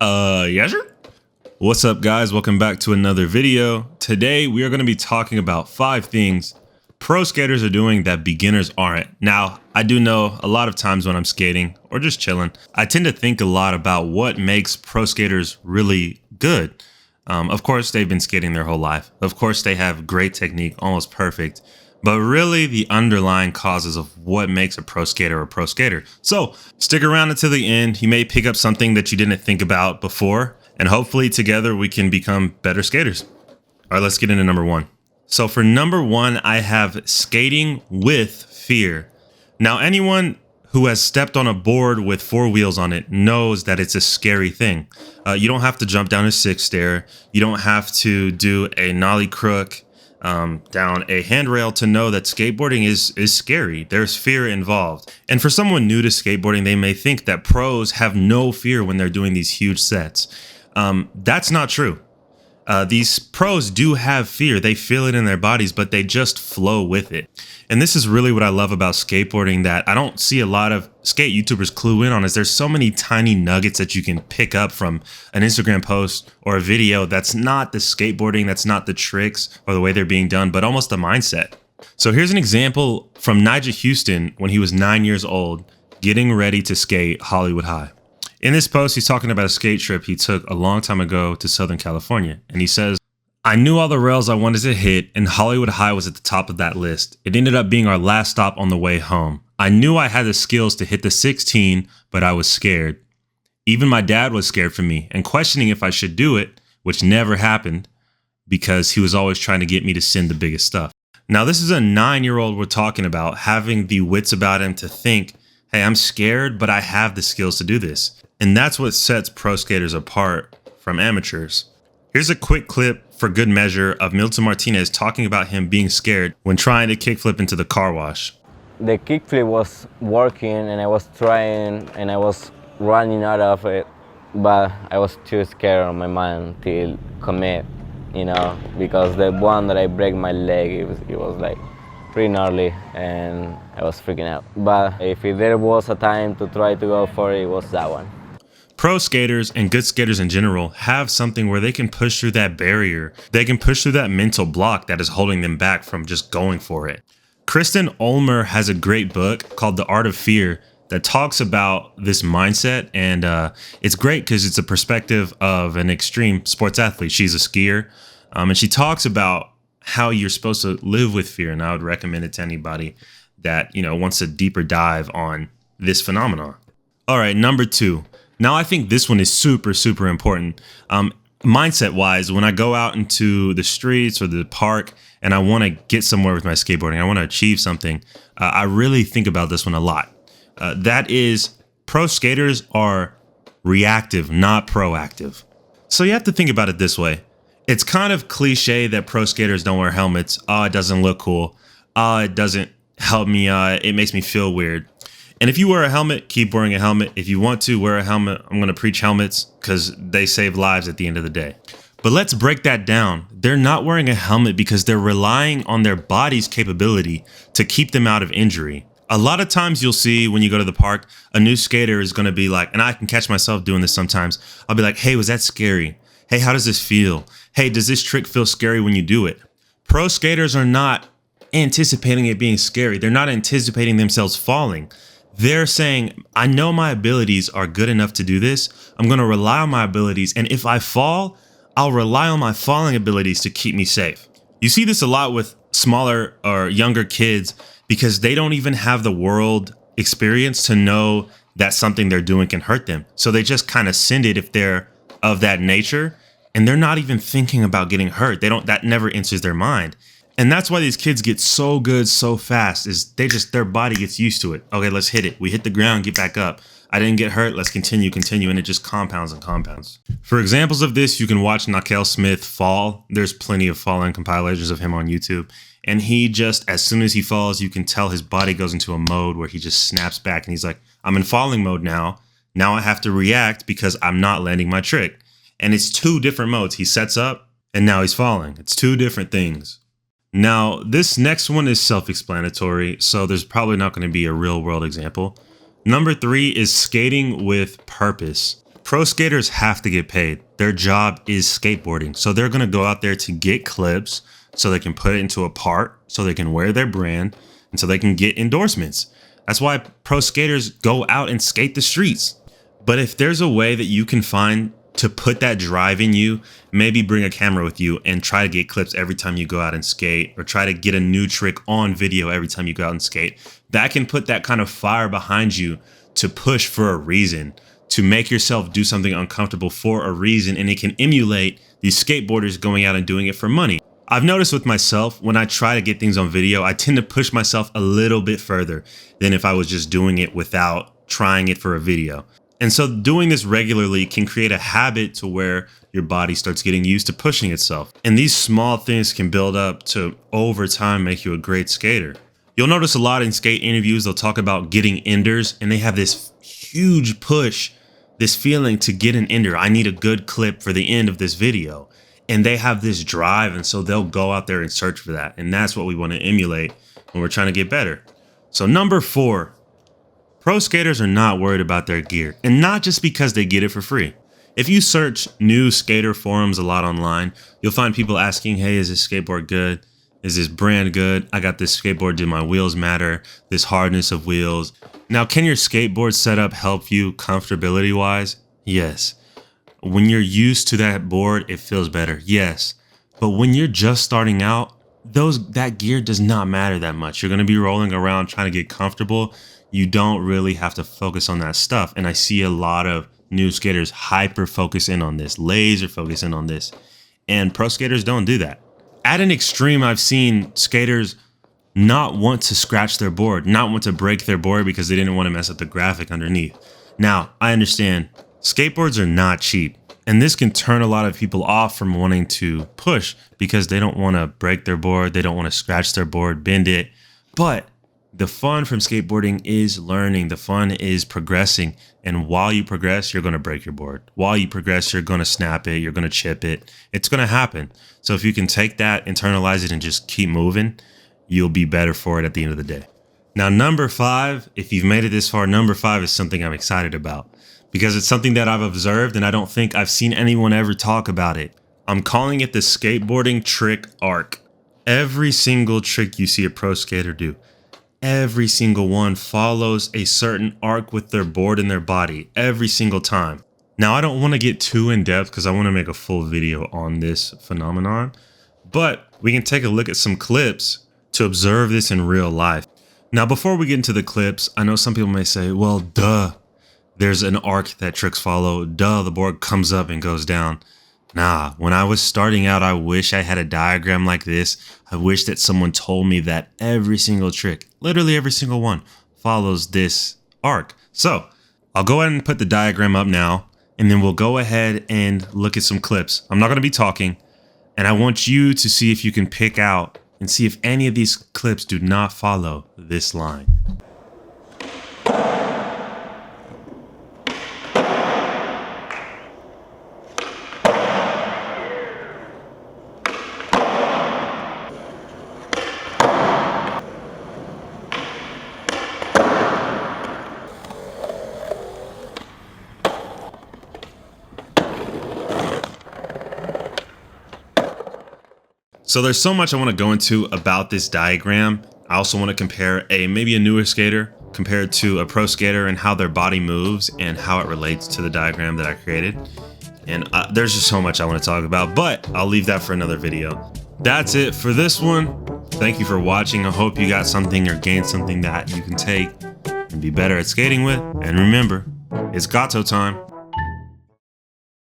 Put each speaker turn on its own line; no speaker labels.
Yeah, sure. What's up, guys? Welcome back to another video. Today, we are going to be talking about 5 things pro skaters are doing that beginners aren't. Now, I do know a lot of times when I'm skating or just chilling, I tend to think a lot about what makes pro skaters really good. Of course, they've been skating their whole life. Of course, they have great technique, almost perfect. But really the underlying causes of what makes a pro skater a pro skater. So stick around until the end. You may pick up something that you didn't think about before, and hopefully together we can become better skaters. All right, let's get into number 1. So for number 1, I have skating with fear. Now, anyone who has stepped on a board with 4 wheels on it knows that it's a scary thing. You don't have to jump down a 6 stair. You don't have to do a nollie crook down a handrail to know that skateboarding is scary. There's fear involved. And for someone new to skateboarding, they may think that pros have no fear when they're doing these huge sets. That's not true. These pros do have fear. They feel it in their bodies, but they just flow with it. And this is really what I love about skateboarding that I don't see a lot of skate YouTubers clue in on, is there's so many tiny nuggets that you can pick up from an Instagram post or a video that's not the skateboarding, that's not the tricks or the way they're being done, but almost the mindset. So here's an example from Nigel Houston when he was 9 years old, getting ready to skate Hollywood High. In this post, he's talking about a skate trip he took a long time ago to Southern California. And he says, "I knew all the rails I wanted to hit, and Hollywood High was at the top of that list. It ended up being our last stop on the way home. I knew I had the skills to hit the 16, but I was scared. Even my dad was scared for me and questioning if I should do it, which never happened because he was always trying to get me to send the biggest stuff." Now, this is a 9-year-old we're talking about, having the wits about him to think, hey, I'm scared, but I have the skills to do this. And that's what sets pro skaters apart from amateurs. Here's a quick clip for good measure of Milton Martinez talking about him being scared when trying to kickflip into the car wash.
The kickflip was working and I was trying and I was running out of it, but I was too scared on my mind to commit, because the one that I break my leg, it was like pretty gnarly and I was freaking out. But if there was a time to try to go for it, it was that one.
Pro skaters and good skaters in general have something where they can push through that barrier. They can push through that mental block that is holding them back from just going for it. Kristen Ulmer has a great book called The Art of Fear that talks about this mindset. And it's great because it's a perspective of an extreme sports athlete. She's a skier. And she talks about how you're supposed to live with fear. And I would recommend it to anybody that, wants a deeper dive on this phenomenon. All right, number 2. Now, I think this one is super, super important. Mindset wise, when I go out into the streets or the park and I want to get somewhere with my skateboarding, I want to achieve something, I really think about this one a lot. That is, pro skaters are reactive, not proactive. So you have to think about it this way. It's kind of cliche that pro skaters don't wear helmets. Oh, it doesn't look cool. Oh, it doesn't help me. It makes me feel weird. And if you wear a helmet, keep wearing a helmet. If you want to wear a helmet, I'm going to preach helmets because they save lives at the end of the day. But let's break that down. They're not wearing a helmet because they're relying on their body's capability to keep them out of injury. A lot of times you'll see when you go to the park, a new skater is going to be like, and I can catch myself doing this sometimes. I'll be like, hey, was that scary? Hey, how does this feel? Hey, does this trick feel scary when you do it? Pro skaters are not anticipating it being scary. They're not anticipating themselves falling. They're saying, I know my abilities are good enough to do this. I'm going to rely on my abilities. And if I fall, I'll rely on my falling abilities to keep me safe. You see this a lot with smaller or younger kids because they don't even have the world experience to know that something they're doing can hurt them. So they just kind of send it if they're of that nature, and they're not even thinking about getting hurt. That never enters their mind. And that's why these kids get so good so fast, is their body gets used to it. Okay, let's hit it. We hit the ground, get back up. I didn't get hurt. Let's continue. And it just compounds and compounds. For examples of this, you can watch Nakel Smith fall. There's plenty of falling compilations of him on YouTube. And he just, as soon as he falls, you can tell his body goes into a mode where he just snaps back. And he's like, I'm in falling mode now. Now I have to react because I'm not landing my trick. And it's 2 different modes. He sets up and now he's falling. It's 2 different things. Now, this next one is self-explanatory, so there's probably not going to be a real-world example. Number 3 is skating with purpose. Pro skaters have to get paid. Their job is skateboarding. So they're going to go out there to get clips so they can put it into a part, so they can wear their brand, and so they can get endorsements. That's why pro skaters go out and skate the streets. But if there's a way that you can find to put that drive in you, maybe bring a camera with you and try to get clips every time you go out and skate, or try to get a new trick on video every time you go out and skate, that can put that kind of fire behind you to push for a reason, to make yourself do something uncomfortable for a reason, and it can emulate these skateboarders going out and doing it for money. I've noticed with myself, when I try to get things on video, I tend to push myself a little bit further than if I was just doing it without trying it for a video. And so doing this regularly can create a habit to where your body starts getting used to pushing itself. And these small things can build up to over time make you a great skater. You'll notice a lot in skate interviews, they'll talk about getting enders, and they have this huge push, this feeling to get an ender. I need a good clip for the end of this video. And they have this drive, and so they'll go out there and search for that. And that's what we want to emulate when we're trying to get better. So number 4, pro skaters are not worried about their gear, and not just because they get it for free. If you search new skater forums a lot online, you'll find people asking, hey, is this skateboard good? Is this brand good? I got this skateboard, do my wheels matter? This hardness of wheels. Now, can your skateboard setup help you comfortability wise? Yes. When you're used to that board, it feels better. Yes. But when you're just starting out, that gear does not matter that much. You're going to be rolling around trying to get comfortable. You don't really have to focus on that stuff. And I see a lot of new skaters hyper focus in on this, laser focus in on this. And pro skaters don't do that. At an extreme, I've seen skaters not want to scratch their board, not want to break their board because they didn't want to mess up the graphic underneath. Now, I understand skateboards are not cheap, and this can turn a lot of people off from wanting to push because they don't want to break their board, they don't want to scratch their board, bend it. But the fun from skateboarding is learning, the fun is progressing, and while you progress, you're going to break your board. While you progress, you're going to snap it, you're going to chip it. It's going to happen. So if you can take that, internalize it, and just keep moving, you'll be better for it at the end of the day. Now, number 5, if you've made it this far, number 5 is something I'm excited about because it's something that I've observed and I don't think I've seen anyone ever talk about it. I'm calling it the Skateboarding Trick Arc. Every single trick you see a pro skater do, every single one follows a certain arc with their board and their body every single time. Now, I don't want to get too in depth because I want to make a full video on this phenomenon, but we can take a look at some clips to observe this in real life. Now, before we get into the clips, I know some people may say, well, duh, there's an arc that tricks follow. Duh, the board comes up and goes down. Nah, when I was starting out, I wish I had a diagram like this. I wish that someone told me that every single trick, literally every single one, follows this arc. So I'll go ahead and put the diagram up now, and then we'll go ahead and look at some clips. I'm not going to be talking, and I want you to see if you can pick out and see if any of these clips do not follow this line. So there's so much I want to go into about this diagram. I also want to compare maybe a newer skater compared to a pro skater and how their body moves and how it relates to the diagram that I created. And there's just so much I want to talk about, but I'll leave that for another video. That's it for this one. Thank you for watching. I hope you got something or gained something that you can take and be better at skating with. And remember, it's gato time.